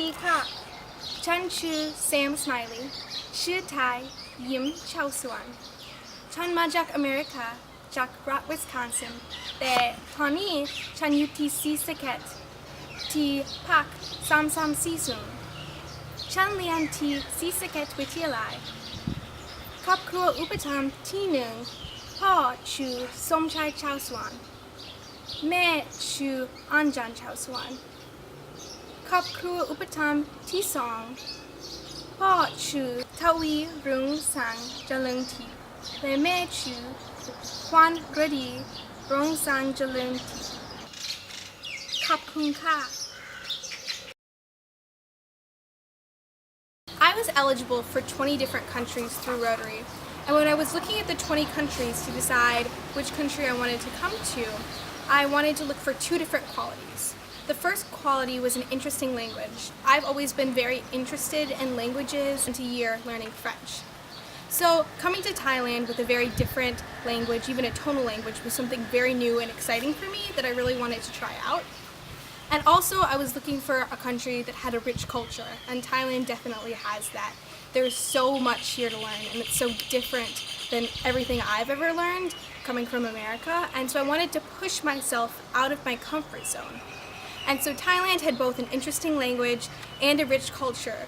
ดีค่ะฉันชื่อแซม Smiley ชื่อไทยยิ้มชาวสวนฉันมาจากอเมริกาจากรัฐวิสคอนซินแต่ตอนนี้ฉันอยู่ที่ซีสะเกตที่ภาค3340ฉันเรียนที่ซีสะเกตวิทยาลัยครอบครัวอุปถัมภ์ที่หนึ่งพ่อชื่อสมชายชาวสวนแม่ชื่ออัญจันชาวสวนครอบครัวอุปถัมภ์ที่สองพ่อชื่อทวีรุ่งสังเจริญทิพย์และแม่ชื่อควันฤดีรุ่งสังเจริญทิพย์ขอบคุณค่ะ I was eligible for 20 different countries through Rotary, and when I was looking at the 20 countries to decide which country I wanted to come to, I wanted to look for two different qualities. The first quality was an interesting language. I've always been very interested in languages and a year learning French. So coming to Thailand with a very different language, even a tonal language, was something very new and exciting for me that I really wanted to try out. And also I was looking for a country that had a rich culture, and Thailand definitely has that. There's so much here to learn, and it's so different than everything I've ever learned coming from America, and so I wanted to push myself out of my comfort zone. And so Thailand had both an interesting language and a rich culture,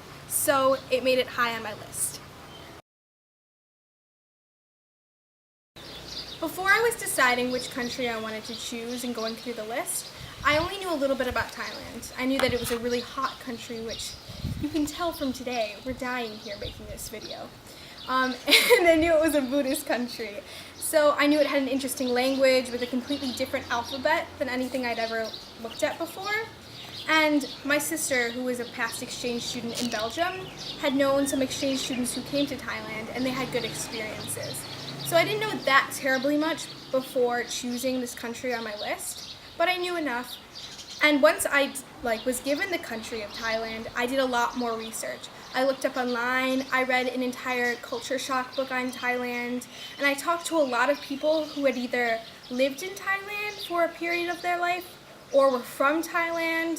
so it made it high on my list. Before I was deciding which country I wanted to choose and going through the list, I only knew a little bit about Thailand. I knew that it was a really hot country, which you can tell from today. We're dying here making this video. And I knew it was a Buddhist country. So I knew it had an interesting language with a completely different alphabet than anything I'd ever looked at before. And my sister, who was a past exchange student in Belgium, had known some exchange students who came to Thailand, and they had good experiences. So I didn't know that terribly much before choosing this country on my list, but I knew enough. And once I was given the country of Thailand, I did a lot more research. I looked up online, I read an entire culture shock book on Thailand, and I talked to a lot of people who had either lived in Thailand for a period of their life, or were from Thailand,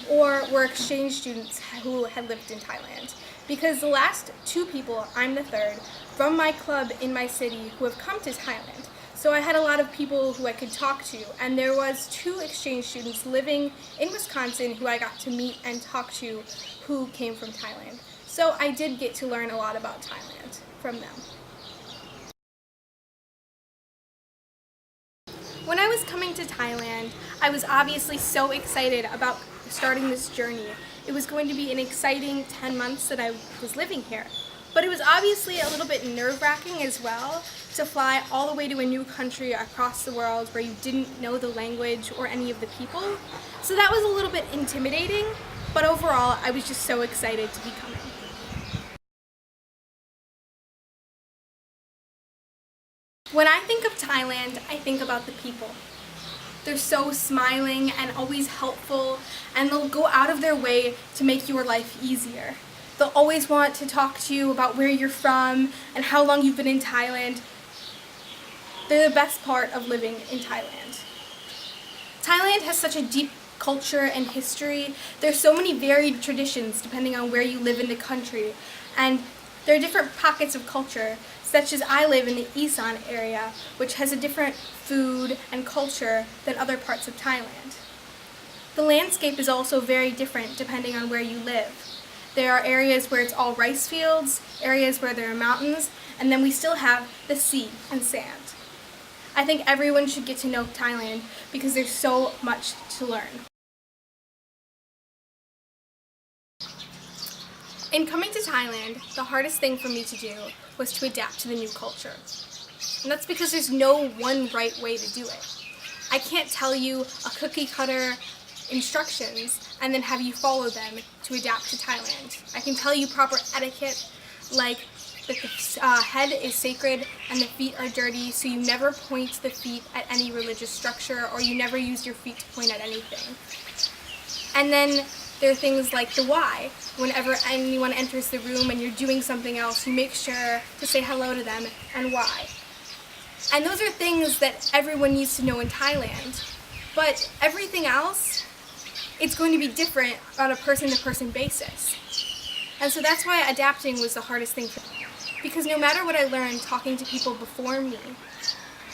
or were exchange students who had lived in Thailand. Because the last two people, I'm the third, from my club in my city who have come to Thailand. So I had a lot of people who I could talk to, and there was two exchange students living in Wisconsin who I got to meet and talk to who came from Thailand. So I did get to learn a lot about Thailand from them. When I was coming to Thailand, I was obviously so excited about starting this journey. It was going to be an exciting 10 months that I was living here. But it was obviously a little bit nerve-wracking as well to fly all the way to a new country across the world where you didn't know the language or any of the people. So that was a little bit intimidating, but overall I was just so excited to be coming. When I think of Thailand, I think about the people. They're so smiling and always helpful, and they'll go out of their way to make your life easier. They'll always want to talk to you about where you're from and how long you've been in Thailand. They're the best part of living in Thailand. Thailand has such a deep culture and history. There's so many varied traditions depending on where you live in the country, and there are different pockets of culture, such as I live in the Isan area, which has a different food and culture than other parts of Thailand. The landscape is also very different depending on where you live. There are areas where it's all rice fields, areas where there are mountains, and then we still have the sea and sand. I think everyone should get to know Thailand because there's so much to learn. In coming to Thailand, the hardest thing for me to do was to adapt to the new culture. And that's because there's no one right way to do it. I can't tell you a cookie cutter instructions and then have you follow them to adapt to Thailand. I can tell you proper etiquette, like that the head is sacred and the feet are dirty, so you never point the feet at any religious structure, or you never use your feet to point at anything. And then there are things like the why. Whenever anyone enters the room and you're doing something else, you make sure to say hello to them and why. And those are things that everyone needs to know in Thailand. But everything else it's going to be different on a person-to-person basis. And so that's why adapting was the hardest thing for me. Because no matter what I learned talking to people before me,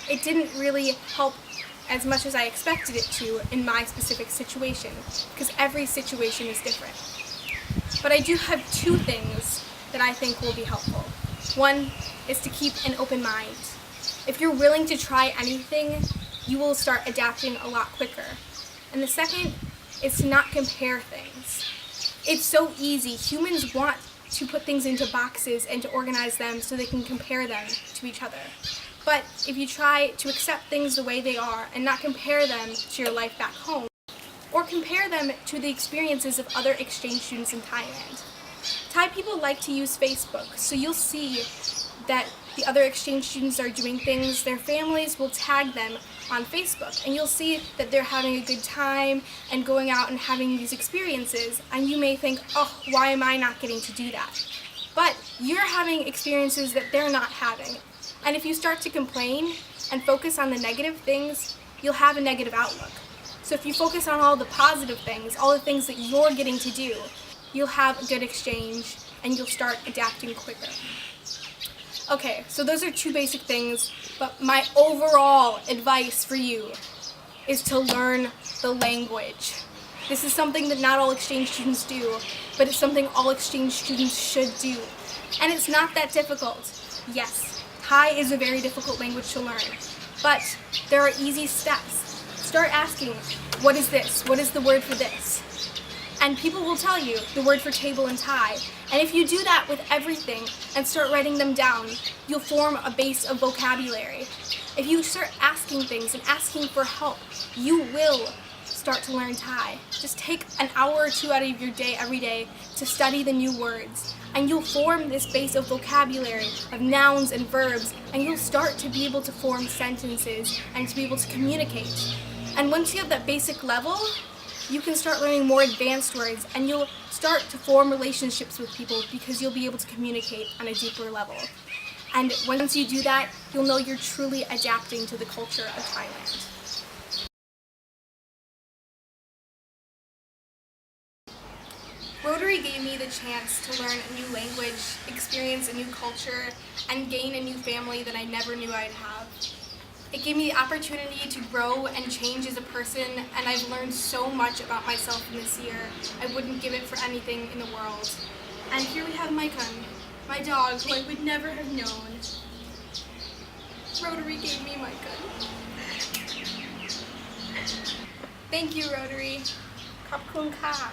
it didn't really help as much as I expected it to in my specific situation, because every situation is different. But I do have two things that I think will be helpful. One is to keep an open mind. If you're willing to try anything, you will start adapting a lot quicker. And the second is to not compare things. It's so easy. Humans want to put things into boxes and to organize them so they can compare them to each other. But if you try to accept things the way they are and not compare them to your life back home, or compare them to the experiences of other exchange students in Thailand. Thai people like to use Facebook, so you'll see that the other exchange students are doing things, their families will tag them on Facebook, and you'll see that they're having a good time and going out and having these experiences, and you may think, oh, why am I not getting to do that? But you're having experiences that they're not having. And if you start to complain and focus on the negative things, you'll have a negative outlook. So if you focus on all the positive things, all the things that you're getting to do, you'll have a good exchange and you'll start adapting quicker. Okay, so those are two basic things, but my overall advice for you is to learn the language. This is something that not all exchange students do, but it's something all exchange students should do. And it's not that difficult. Yes, Thai is a very difficult language to learn, but there are easy steps. Start asking, what is this? What is the word for this? And people will tell you the word for table in Thai. And if you do that with everything and start writing them down, you'll form a base of vocabulary. If you start asking things and asking for help, you will start to learn Thai. Just take an hour or two out of your day every day to study the new words. And you'll form this base of vocabulary, of nouns and verbs, and you'll start to be able to form sentences and to be able to communicate. And once you have that basic level, you can start learning more advanced words, and you'll start to form relationships with people because you'll be able to communicate on a deeper level. And once you do that, you'll know you're truly adapting to the culture of Thailand. Rotary gave me the chance to learn a new language, experience a new culture, and gain a new family that I never knew I'd have. It gave me the opportunity to grow and change as a person, and I've learned so much about myself in this year. I wouldn't give it for anything in the world. And here we have Micah, my dog, who I would never have known. Rotary gave me Micah. Thank you, Rotary. Khop khun ka.